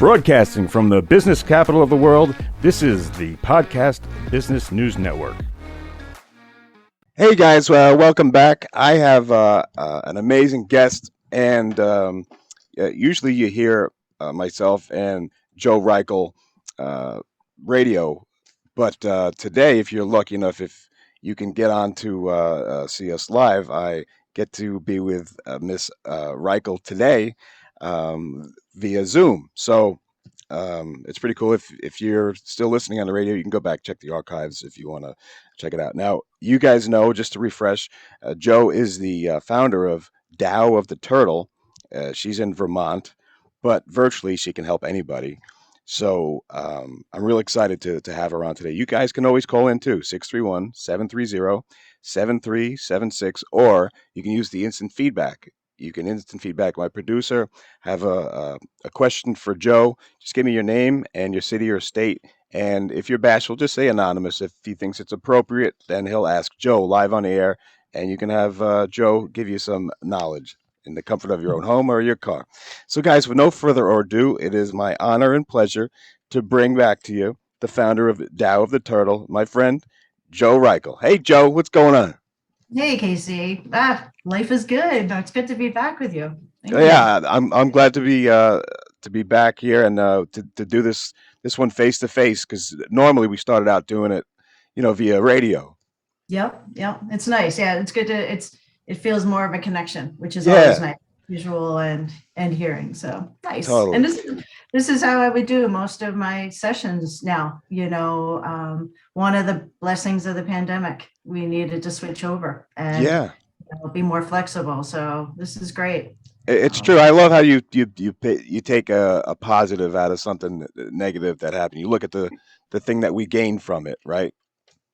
Broadcasting from the business capital of the world, this is the Podcast Business News Network. Hey guys, welcome back. I have an amazing guest, and usually you hear myself and Joe Reichle radio, but today, if you're lucky enough, if you can get on to see us live, I get to be with Miss Reichle today via Zoom. So it's pretty cool. If you're still listening on the radio, you can go back, check the archives if you want to check it out. Now, you guys know, just to refresh, Joe is the founder of Tao of the Turtle. She's in Vermont, but virtually she can help anybody. So I'm real excited to have her on today. You guys can always call in too, 631-730-7376, or you can use the instant feedback. You can instant feedback my producer. Have a question for Joe. Just give me your name and your city or state. And if you're bashful, just say anonymous. If he thinks it's appropriate, then he'll ask Joe live on the air, and you can have Joe give you some knowledge in the comfort of your own home or your car. So, guys, with no further ado, it is my honor and pleasure to bring back to you the founder of Tao of the Turtle, my friend, Joe Reichle. Hey, Joe, what's going on? Hey, Casey. Life is good. It's good to be back with you. Thank you. I'm glad to be back here and to do this one face to face, because normally we started out doing it, via radio. Yep. It's nice. Yeah, it's good it feels more of a connection, which is always nice, visual and hearing. So nice. Totally. And this is how I would do most of my sessions now. One of the blessings of the pandemic, we needed to switch over and be more flexible. So this is great. It's true. I love how you take a positive out of something negative that happened. You look at the thing that we gained from it, right?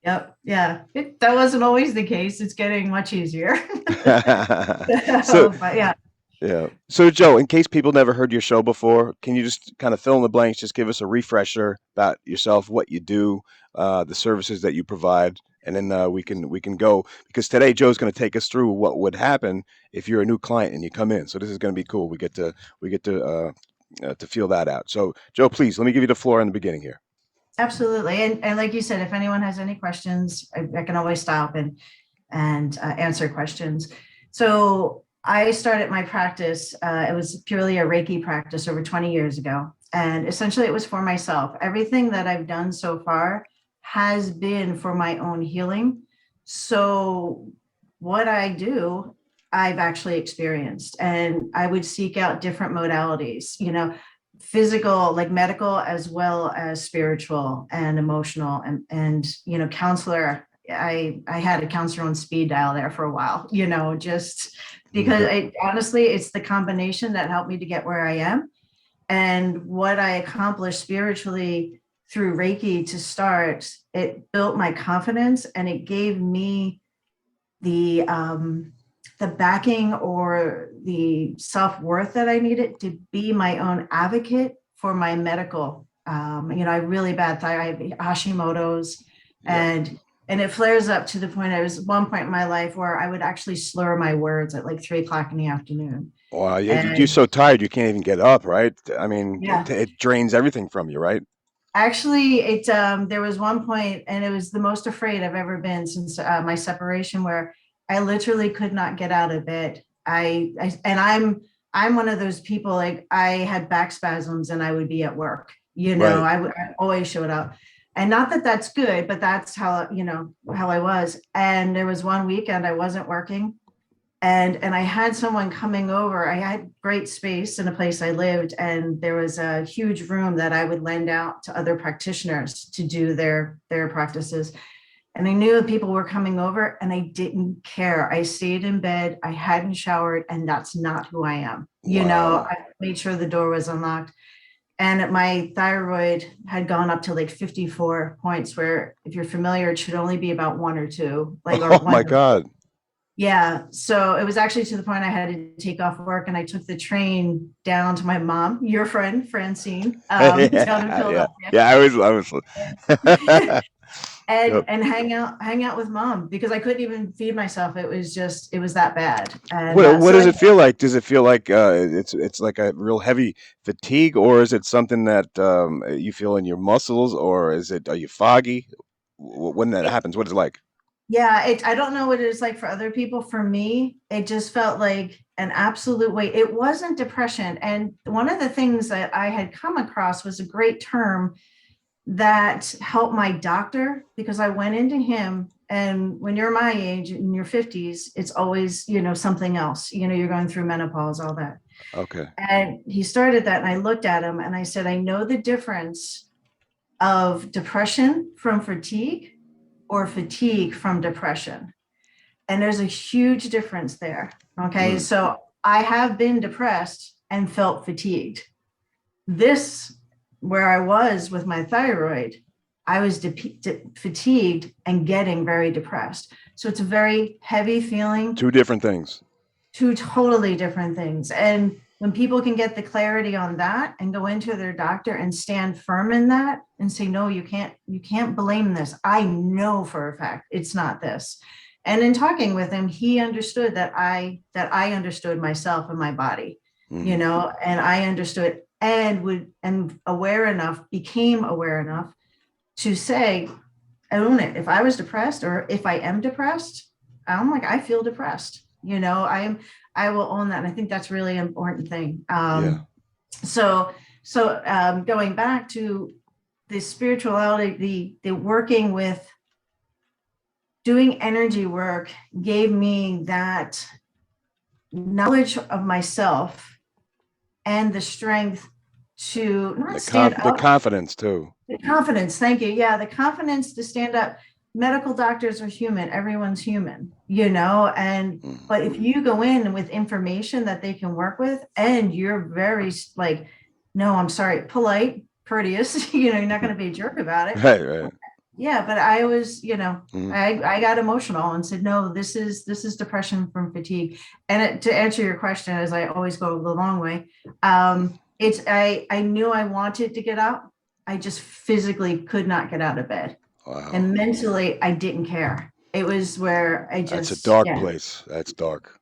Yep. Yeah. That wasn't always the case. It's getting much easier. But yeah. Yeah. So, Joe, in case people never heard your show before, can you just kind of fill in the blanks? Just give us a refresher about yourself, what you do, the services that you provide, and then we can go, because today Joe's going to take us through what would happen if you're a new client and you come in. So this is going to be cool. We get to feel that out. So, Joe, please let me give you the floor in the beginning here. Absolutely. And like you said, if anyone has any questions, I can always stop and answer questions. So I started my practice. It was purely a Reiki practice over 20 years ago. And essentially it was for myself. Everything that I've done so far has been for my own healing. So what I do, I've actually experienced, and I would seek out different modalities, physical, like medical, as well as spiritual and emotional, and counselor. I had a counselor on speed dial there for a while, just because honestly, it's the combination that helped me to get where I am. And what I accomplished spiritually through Reiki to start, it built my confidence, and it gave me the backing or the self-worth that I needed to be my own advocate for my medical. I have really bad thyroid, I have Hashimoto's, and it flares up to the point, I was one point in my life where I would actually slur my words at like 3:00 in the afternoon. Wow, you're so tired you can't even get up, right? I mean, it drains everything from you, right? Actually, there was one point, and it was the most afraid I've ever been since my separation, where I literally could not get out of bed. I'm one of those people, like I had back spasms and I would be at work, I always showed up, and not that that's good, but that's how I was. And there was one weekend I wasn't working, and I had someone coming over. I had great space in a place I lived, and there was a huge room that I would lend out to other practitioners to do their practices. And I knew people were coming over, and I didn't care. I stayed in bed. I hadn't showered, and that's not who I am. Wow. I made sure the door was unlocked. And my thyroid had gone up to like 54 points, where if you're familiar, it should only be about 1 or 2. My God. Yeah. So it was actually to the point I had to take off work, and I took the train down to my mom, your friend, Francine, down in Philadelphia. Yeah, I was. and Yep. hang out with mom, because I couldn't even feed myself. It was that bad. And What so does it feel like? Does it feel like it's like a real heavy fatigue, or is it something that you feel in your muscles, or are you foggy? When that happens, what is it like? yeah, I don't know what it's like for other people. For me, it just felt like an absolute weight. It wasn't depression. And one of the things that I had come across was a great term that helped my doctor, because I went into him. And when you're my age in your 50s, it's always, something else, you're going through menopause, all that. Okay. And he started that, and I looked at him and I said, I know the difference of depression from fatigue or fatigue from depression. And there's a huge difference there. Okay. Mm. So I have been depressed and felt fatigued. This, where I was with my thyroid, I was fatigued and getting very depressed. So it's a very heavy feeling. Two different things. Two totally different things. And when people can get the clarity on that and go into their doctor and stand firm in that and say, no, you can't blame this. I know for a fact it's not this. And in talking with him, he understood that I understood myself and my body, Mm. and I understood and became aware enough to say, own it. If I was depressed, or if I am depressed, I'm like, I feel depressed. I will own that. And I think that's really an important thing. Yeah. So going back to the spirituality, the working with doing energy work gave me that knowledge of myself and the strength to not stand The up. confidence too. The confidence, thank you. Yeah, the confidence to stand up. Medical doctors are human. Everyone's human, but if you go in with information that they can work with, and you're very like, no, I'm sorry, polite, courteous, you're not going to be a jerk about it. Right. Yeah, but I was, I got emotional and said, no, this is depression from fatigue. And to answer your question, as I always go the long way, I knew I wanted to get up. I just physically could not get out of bed. Wow. And mentally, I didn't care. It was where I just. That's a dark place. That's dark.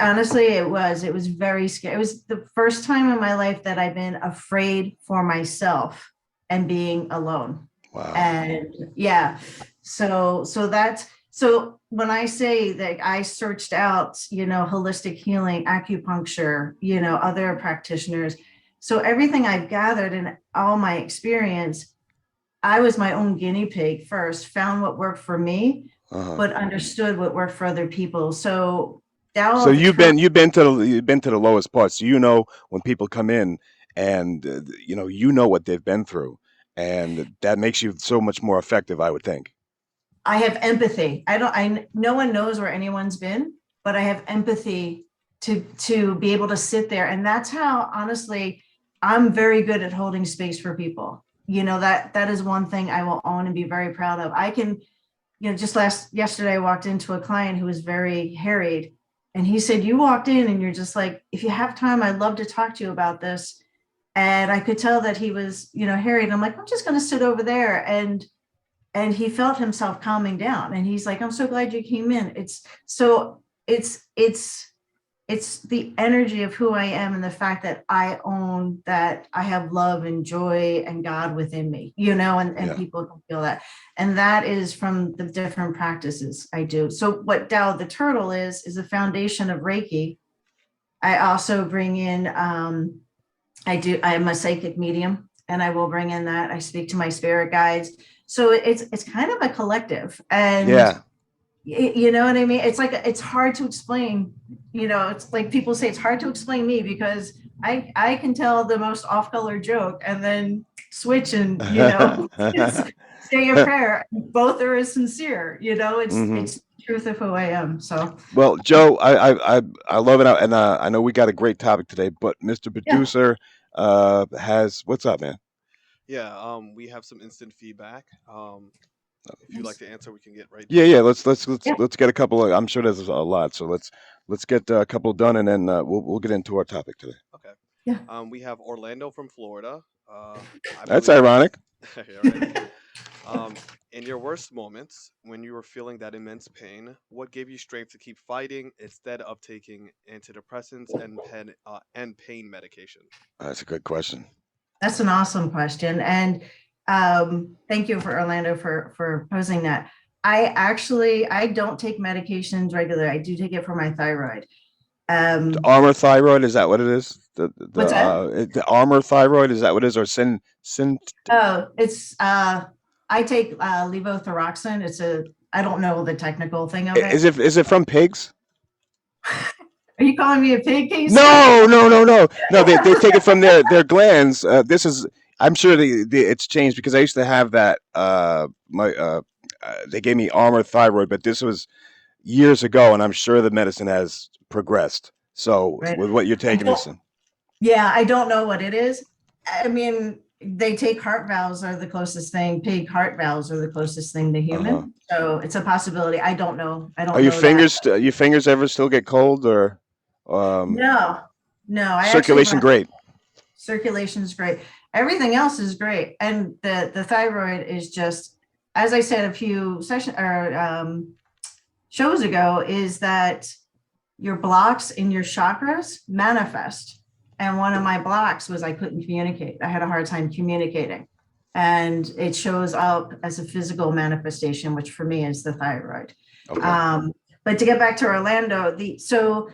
Honestly, it was very scary. It was the first time in my life that I've been afraid for myself and being alone. Wow. And yeah, so when I say that I searched out, holistic healing, acupuncture, other practitioners, so everything I've gathered in all my experience, I was my own guinea pig first, found what worked for me, but understood what worked for other people. So you've been to the lowest parts. So when people come in and you know what they've been through, and that makes you so much more effective, I would think. I have empathy. No one knows where anyone's been, but I have empathy to be able to sit there. And that's how, honestly, I'm very good at holding space for people. That is one thing I will own and be very proud of. I can, yesterday I walked into a client who was very harried, and he said, you walked in and you're just like, if you have time, I'd love to talk to you about this. And I could tell that he was, harried. I'm like, I'm just going to sit over there. And he felt himself calming down, and he's like, I'm so glad you came in. It's the energy of who I am, and the fact that I own that I have love and joy and God within me, and people can feel that. And that is from the different practices I do. So what Tao the Turtle is the foundation of Reiki. I also bring in, I am a psychic medium, and I will bring in that. I speak to my spirit guides. So it's kind of a collective, and you know what I mean? It's like, it's hard to explain, it's like people say it's hard to explain me, because I can tell the most off-color joke and then switch and, say a prayer. Both are as sincere, it's the truth of who I am. So, well, Joe, I love it. And I know we got a great topic today, but Mr. Producer what's up, man? Yeah, we have some instant feedback. If you'd like to answer, we can get right to Yeah. it. Let's get a couple of. I'm sure there's a lot, so let's get a couple done, and then we'll get into our topic today. Okay. Yeah. We have Orlando from Florida. That's ironic. Yeah, right. Um, in your worst moments, when you were feeling that immense pain, what gave you strength to keep fighting instead of taking antidepressants and pain medication? That's a good question. That's an awesome question. And thank you for Orlando for posing that. I don't take medications regularly. I do take it for my thyroid. The Um, armor thyroid, is that what it is? what's that? The armor thyroid, is that what it is? Or sin Oh, it's I take levothyroxine. I don't know the technical thing of it. is it from pigs? Are you calling me a pig, Casey? No, no, no, no, no. They take it from their glands. This is, I'm sure it's changed because I used to have that. They gave me armor thyroid, but this was years ago, and I'm sure the medicine has progressed. So Right. with what you're I taking, don't, yeah, I don't know what it is. I mean, they take heart valves are the closest thing. Pig heart valves are the closest thing to human. Uh-huh. So it's a possibility. I don't know. I don't Are your know fingers that. your fingers ever still get cold, or um, No, no. I actually circulation run great? circulation's great. Everything else is great. And the thyroid is just, as I said a few shows ago, is that your blocks in your chakras manifest. And one of my blocks was I couldn't communicate. I had a hard time communicating. And it shows up as a physical manifestation, which for me is the thyroid. Okay. But to get back to Orlando, so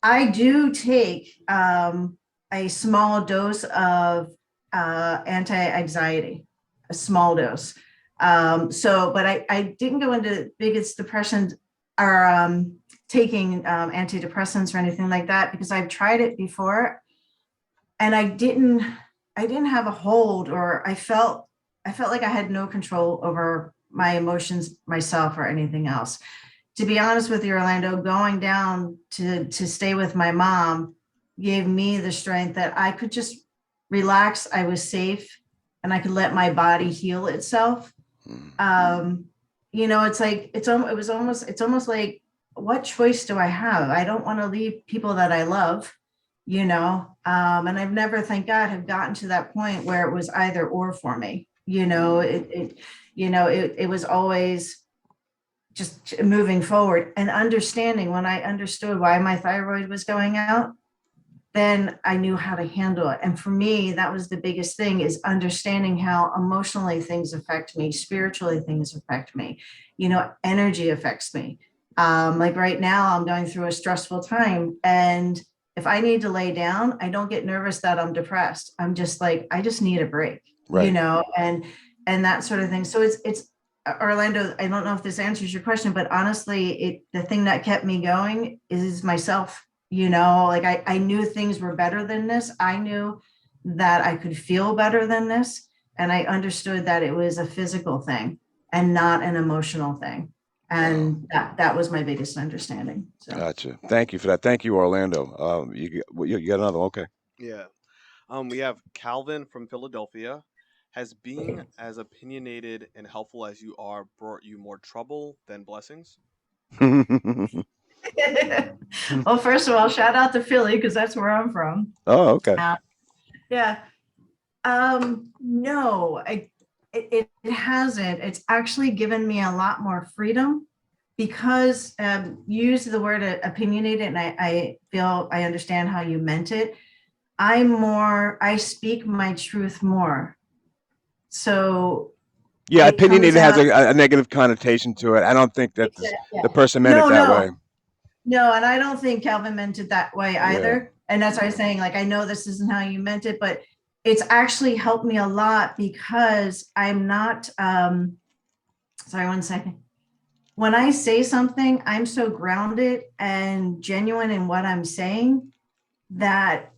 I do take a small dose of anti-anxiety, a small dose. But I didn't go into biggest depression or taking antidepressants or anything like that, because I've tried it before and I didn't have a hold, or I felt like I had no control over my emotions myself or anything else. To be honest with you, Orlando, going down to stay with my mom gave me the strength that I could just relax. I was safe and I could let my body heal itself. It's like, it's almost like, what choice do I have? I don't want to leave people that I love, and I've never, thank God, have gotten to that point where it was either or for me. It was always just moving forward and understanding. When I understood why my thyroid was going out, then I knew how to handle it. And for me, that was the biggest thing, is understanding how emotionally things affect me, spiritually things affect me, energy affects me. Like right now, I'm going through a stressful time. And if I need to lay down, I don't get nervous that I'm depressed. I'm just like, I just need a break, Right. And that sort of thing. So it's Orlando, I don't know if this answers your question, but honestly, the thing that kept me going is myself. Like I knew things were better than this. I knew that I could feel better than this. And I understood that it was a physical thing and not an emotional thing. And that was my biggest understanding. So. Gotcha. Thank you for that. Thank you, Orlando. You got another one? Okay. Yeah. We have Calvin from Philadelphia. Has being as opinionated and helpful as you are brought you more trouble than blessings? Well, first of all, shout out to Philly, because that's where I'm from. Oh, okay. Yeah. No, it hasn't. It's actually given me a lot more freedom, because you used the word opinionated, and I feel I understand how you meant it. I speak my truth more. So Yeah, it opinionated comes has out. a negative connotation to it. I don't think that Yeah. the person meant No, it that no, way. no. And I don't think Calvin meant it that way Yeah. either. And that's why I was saying, like, I know this isn't how you meant it, but it's actually helped me a lot, because I'm not, sorry, one second. When I say something, I'm so grounded and genuine in what I'm saying that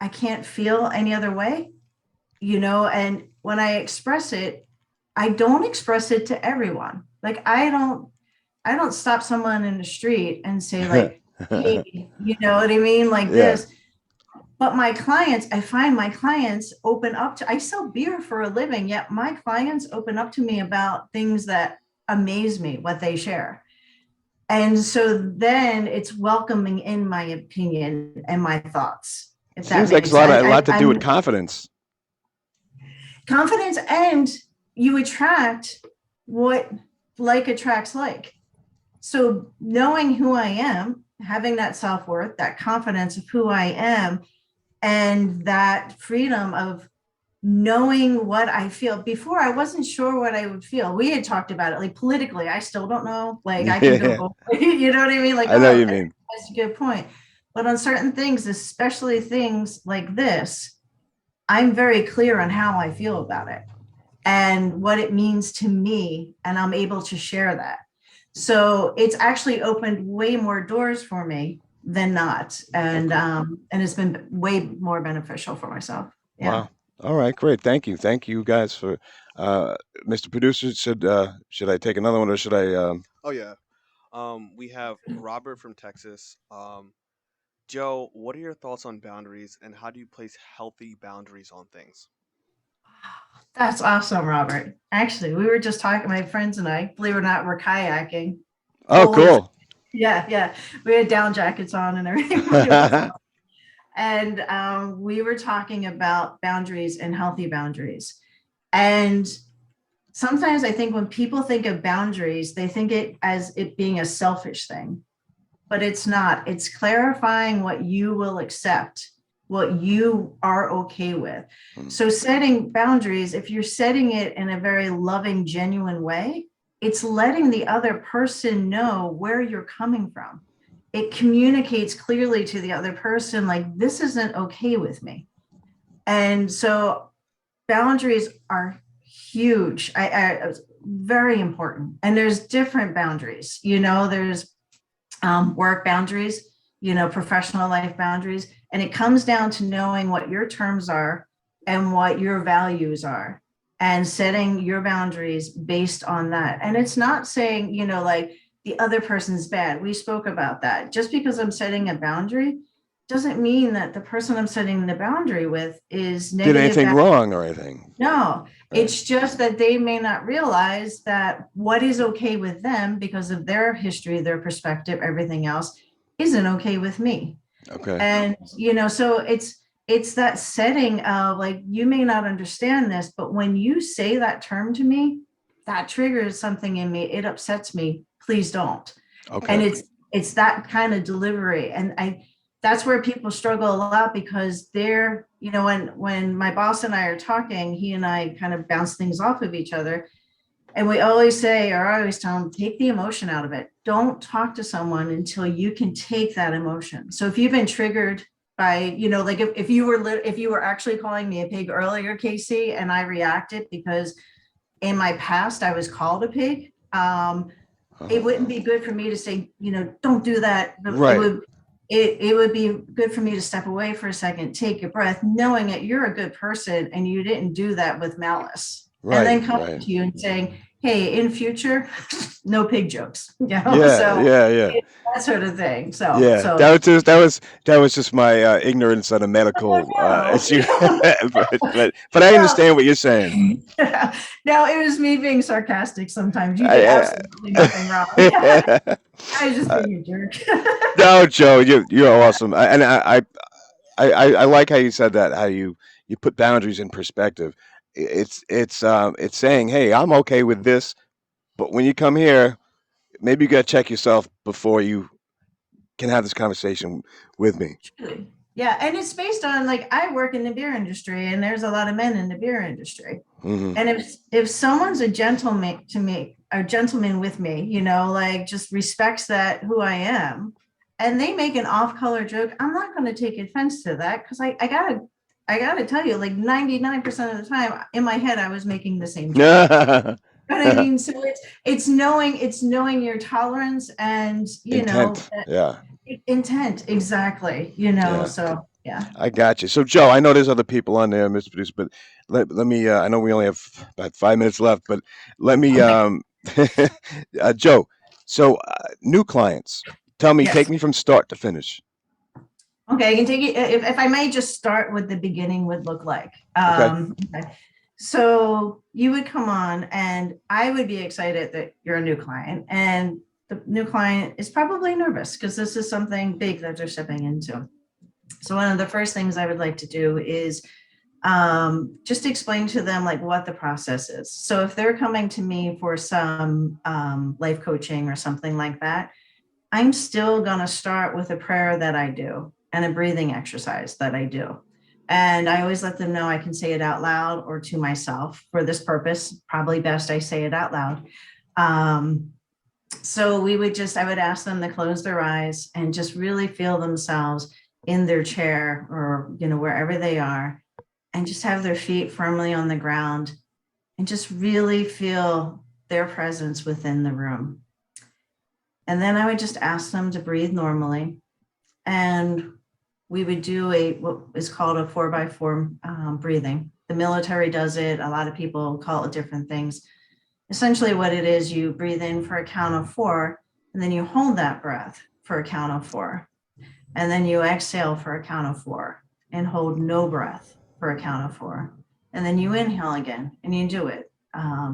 I can't feel any other way, and when I express it, I don't express it to everyone. Like I don't stop someone in the street and say, like, hey, you know what I mean? Like Yeah. this. But I find my clients open up to, I sell beer for a living, yet my clients open up to me about things that amaze me, what they share. And so then it's welcoming in my opinion and my thoughts. If that Seems like makes it's a sense. lot to do with I'm confidence. confidence, and you attract what like attracts like. So knowing who I am, having that self-worth, that confidence of who I am, and that freedom of knowing what I feel. Before, I wasn't sure what I would feel. We had talked about it, like politically, I still don't know. Like I can Yeah, go, you know what I mean? Like, I know oh, you mean. that's a good point. But on certain things, especially things like this, I'm very clear on how I feel about it and what it means to me, and I'm able to share that. So it's actually opened way more doors for me than not, and Okay. it's been way more beneficial for myself. Yeah. Wow. All right, great. Thank you guys for uh Mr. Producer, should I take another one or should I Oh yeah. We have Robert from Texas. Joe, what are your thoughts on boundaries and how do you place healthy boundaries on things? That's awesome, Robert. Actually, we were just talking, my friends and I, believe it or not, we're kayaking. Oh, Always, cool. yeah, yeah. We had down jackets on and everything. It was fun. And we were talking about boundaries and healthy boundaries. And sometimes I think when people think of boundaries, they think it as it being a selfish thing, but it's not. It's clarifying what you will accept, what you are okay with. Mm, So setting boundaries, if you're setting it in a very loving, genuine way, it's letting the other person know where you're coming from. It communicates clearly to the other person, like, this isn't okay with me. And so boundaries are huge. Very important. And there's different boundaries. There's work boundaries, professional life boundaries. And it comes down to knowing what your terms are and what your values are and setting your boundaries based on that. And it's not saying, like the other person's bad. We spoke about that. Just because I'm setting a boundary doesn't mean that the person I'm setting the boundary with is did negative. anything wrong or anything? No, Right. it's just that they may not realize that what is okay with them because of their history, their perspective, everything else isn't okay with me. Okay. And so it's that setting of, like, you may not understand this, but when you say that term to me, that triggers something in me. It upsets me. Please don't. And Okay. it's that kind of delivery. And that's where people struggle a lot, because they're, when my boss and I are talking, he and I kind of bounce things off of each other. And we always say, or I always tell them, take the emotion out of it. Don't talk to someone until you can take that emotion. So if you've been triggered by, like if you were actually calling me a pig earlier, Casey, and I reacted because in my past I was called a pig, it wouldn't be good for me to say, don't do that. But Right. it would be good for me to step away for a second, take a breath, knowing that you're a good person and you didn't do that with malice. And Right. then coming Right. to you and saying, hey, in future, no pig jokes, Yeah. so Yeah. Yeah. that sort of thing. So, Yeah. so That was just my ignorance on a medical no, issue. But I no, understand what you're saying. no, it was me being sarcastic sometimes. You did I, absolutely nothing wrong. I was just uh, being a jerk. no, Joe, you're awesome. I like how you said that. How you put boundaries in perspective. It's saying, hey, I'm okay with this, but when you come here, maybe you got to check yourself before you can have this conversation with me. Truly. Yeah, and it's based on, like, I work in the beer industry, and there's a lot of men in the beer industry. Hmm. And if someone's a gentleman to me, a gentleman with me, like, just respects that who I am, and they make an off-color joke, I'm not going to take offense to that, because I gotta tell you, like 99% of the time in my head, I was making the same joke. You know what I mean? So it's knowing your tolerance and Intent. Yeah. intent, exactly, Yeah. so yeah. I got you. So, Joe, I know there's other people on there, Mr. Producer, but let me. I know we only have about 5 minutes left, but let me. Okay. Joe. So, new clients. Tell me, take Yes. me from start to finish. Okay, I can take it, if I may just start with the beginning would look like. Okay. Okay. So you would come on and I would be excited that you're a new client, and the new client is probably nervous because this is something big that they're stepping into. So one of the first things I would like to do is just explain to them like what the process is. So if they're coming to me for some life coaching or something like that, I'm still going to start with a prayer that I do and a breathing exercise that I do. And I always let them know I can say it out loud or to myself for this purpose. Probably best I say it out loud. So I would ask them to close their eyes and just really feel themselves in their chair or, wherever they are, and just have their feet firmly on the ground and just really feel their presence within the room. And then I would just ask them to breathe normally. And we would do what is called a 4x4 breathing. The military does it. A lot of people call it different things. Essentially what it is, you breathe in for a count of 4, and then you hold that breath for a count of 4. And then you exhale for a count of 4 and hold no breath for a count of 4. And then you inhale again and you do it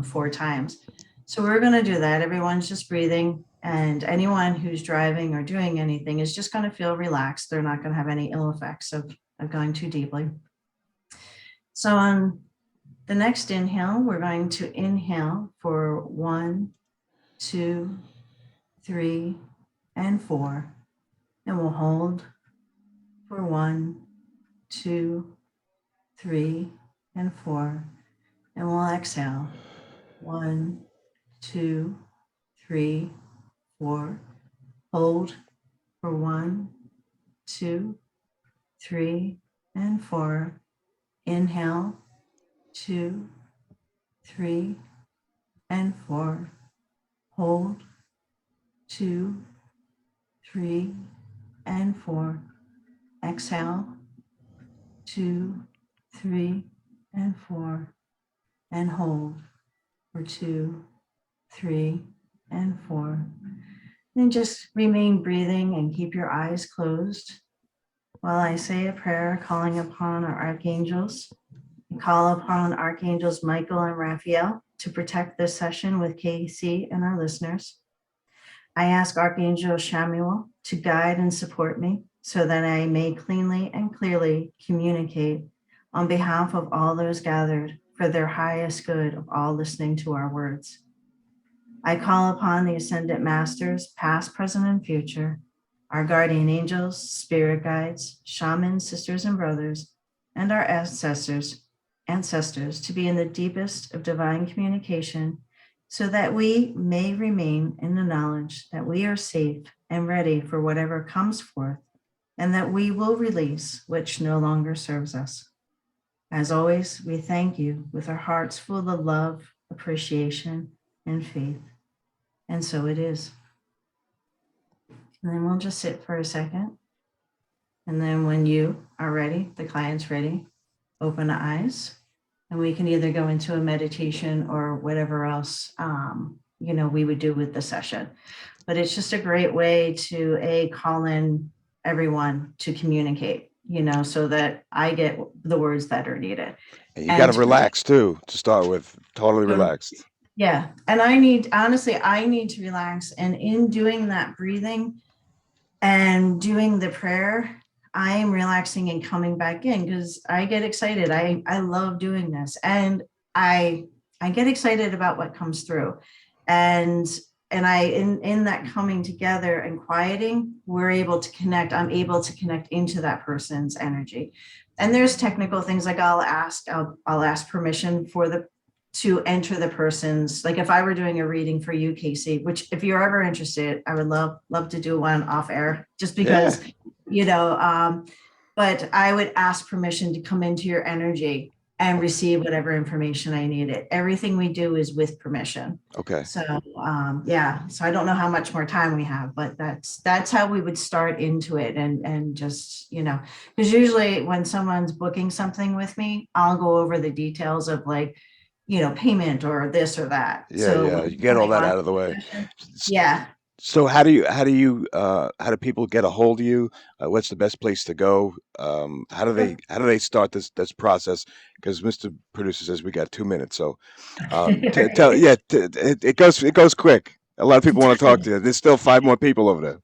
4 times. So we're going to do that. Everyone's just breathing, and anyone who's driving or doing anything is just going to feel relaxed. They're not going to have any ill effects of going too deeply. So on the next inhale, we're going to inhale for 1, 2, 3, and 4. And we'll hold for 1, 2, 3, and 4. And we'll exhale 1, 2, 3, 4. Hold for 1, 2, 3, and 4. Inhale 2, 3, and 4. Hold 2, 3, and 4. Exhale 2, 3, and 4. And hold for 2, 3, and 4. Then just remain breathing and keep your eyes closed while I say a prayer calling upon our archangels. We call upon Archangels Michael and Raphael to protect this session with KC and our listeners. I ask Archangel Chamuel to guide and support me so that I may cleanly and clearly communicate on behalf of all those gathered for their highest good of all listening to our words. I call upon the Ascendant Masters, past, present, and future, our guardian angels, spirit guides, shamans, sisters and brothers, and our ancestors to be in the deepest of divine communication so that we may remain in the knowledge that we are safe and ready for whatever comes forth, and that we will release which no longer serves us. As always, we thank you with our hearts full of love, appreciation, and faith. And so it is. And then we'll just sit for a second. And then when you are ready, the client's ready, open the eyes, and we can either go into a meditation or whatever else, we would do with the session. But it's just a great way to call in everyone to communicate, so that I get the words that are needed. And you got to relax too, to start with, totally relaxed. Yeah. And I need to relax. And in doing that breathing and doing the prayer, I am relaxing and coming back in because I get excited. I love doing this, and I get excited about what comes through. And in that coming together and quieting, we're able to connect. I'm able to connect into that person's energy. And there's technical things like I'll ask permission to enter the person's, like if I were doing a reading for you, Casey, which if you're ever interested, I would love to do one off air just because, but I would ask permission to come into your energy and receive whatever information I needed. Everything we do is with permission. Okay. So, so I don't know how much more time we have, but that's how we would start into it. And just, because usually when someone's booking something with me, I'll go over the details of like, payment or this or that. Yeah, you get all that out of the way. Yeah. So how do people get a hold of you? What's the best place to go? How do they start this process? Because Mr. Producer says we got 2 minutes. So it goes quick. A lot of people want to talk to you. There's still 5 more people over there.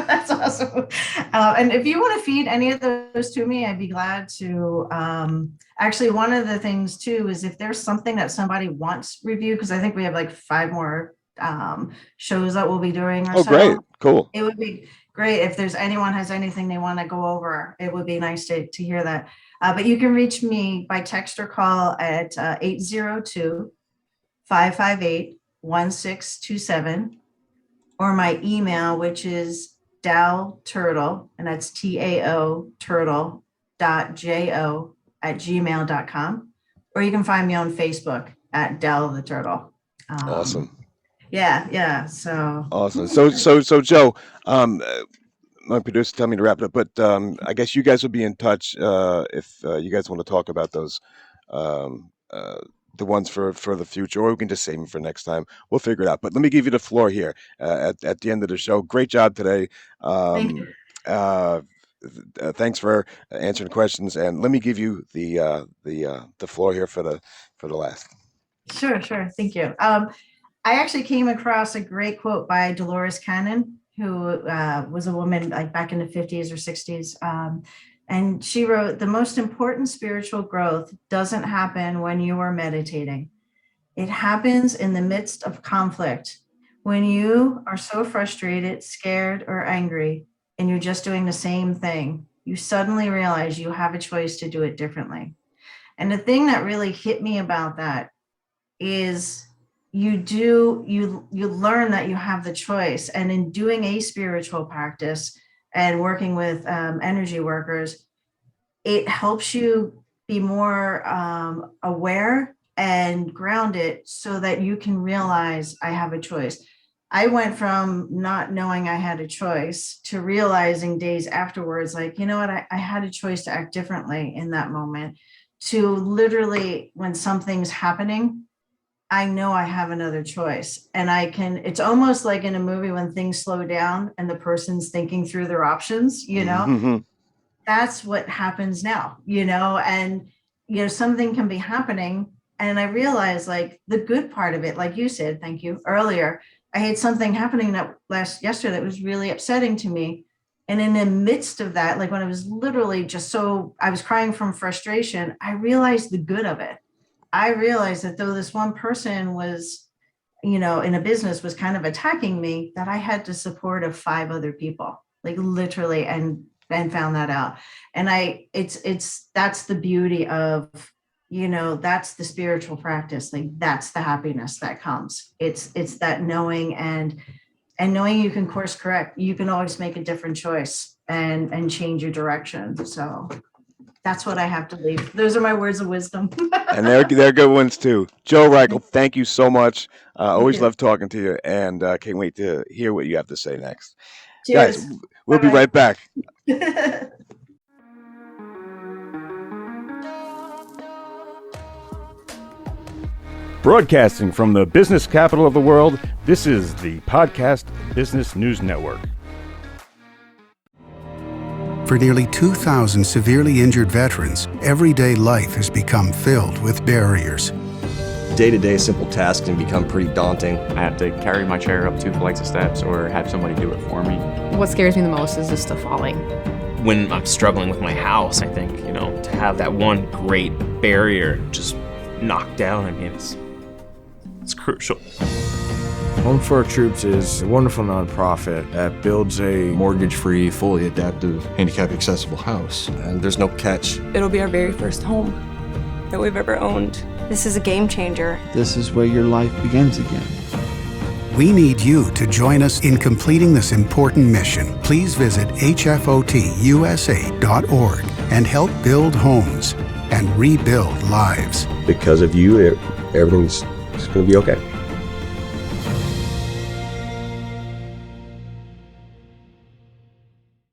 That's awesome. And if you want to feed any of those to me, I'd be glad to. Actually, one of the things too is if there's something that somebody wants reviewed, because I think we have like 5 more shows that we'll be doing or Oh, so. great. Cool. It would be great if there's anyone has anything they want to go over. It would be nice to hear that. But you can reach me by text or call at 802-558-1627, or my email, which is dalturtle, and that's TAO turtle.jo@gmail.com. Or you can find me on Facebook at Dal the Turtle. Awesome. Yeah. So Awesome. So Joe, my producer tell me to wrap it up, but I guess you guys will be in touch if you guys want to talk about those, the ones for the future, or we can just save them for next time. We'll figure it out. But let me give you the floor here at the end of the show. Great job today. thank you. Thanks for answering questions, and let me give you the floor here for the last. Sure. Thank you. I actually came across a great quote by Dolores Cannon, who was a woman like back in the 50s or 60s. And she wrote, "The most important spiritual growth doesn't happen when you are meditating. It happens in the midst of conflict. When you are so frustrated, scared, or angry, and you're just doing the same thing, you suddenly realize you have a choice to do it differently." And the thing that really hit me about that is you learn that you have the choice. And in doing a spiritual practice and working with energy workers, it helps you be more aware and grounded so that you can realize I have a choice. I went from not knowing I had a choice to realizing days afterwards, like, you know what, I had a choice to act differently in that moment, to literally when something's happening, I know I have another choice. And it's almost like in a movie when things slow down and the person's thinking through their options, Mm-hmm. That's what happens now, and, something can be happening. And I realized like the good part of it, like you said, thank you earlier, I had something happening yesterday that was really upsetting to me. And in the midst of that, like when I was literally I was crying from frustration, I realized the good of it. I realized that though this one person was, in a business was kind of attacking me, that I had the support of 5 other people, like literally, and found that out. And that's the beauty of, that's the spiritual practice. Like that's the happiness that comes. It's that knowing and knowing you can course correct. You can always make a different choice and change your direction. So that's what I have to leave. Those are my words of wisdom. And they're good ones too. Joe Reichle, thank you so much. Always you. love talking to you, and can't wait to hear what you have to say next. Cheers. Guys, we'll be right back. Broadcasting from the business capital of the world, this is the Podcast Business News Network. For nearly 2,000 severely injured veterans, everyday life has become filled with barriers. Day-to-day simple tasks can become pretty daunting. I have to carry my chair up 2 flights of steps or have somebody do it for me. What scares me the most is just the falling. When I'm struggling with my house, I think, to have that one great barrier just knocked down, it's crucial. Home for Our Troops is a wonderful nonprofit that builds a Mortgage-free, fully adaptive, handicap-accessible house. And there's no catch. It'll be our very first home that we've ever owned. This is a game changer. This is where your life begins again. We need you to join us in completing this important mission. Please visit hfotusa.org and help build homes and rebuild lives. Because of you, everything's going to be okay.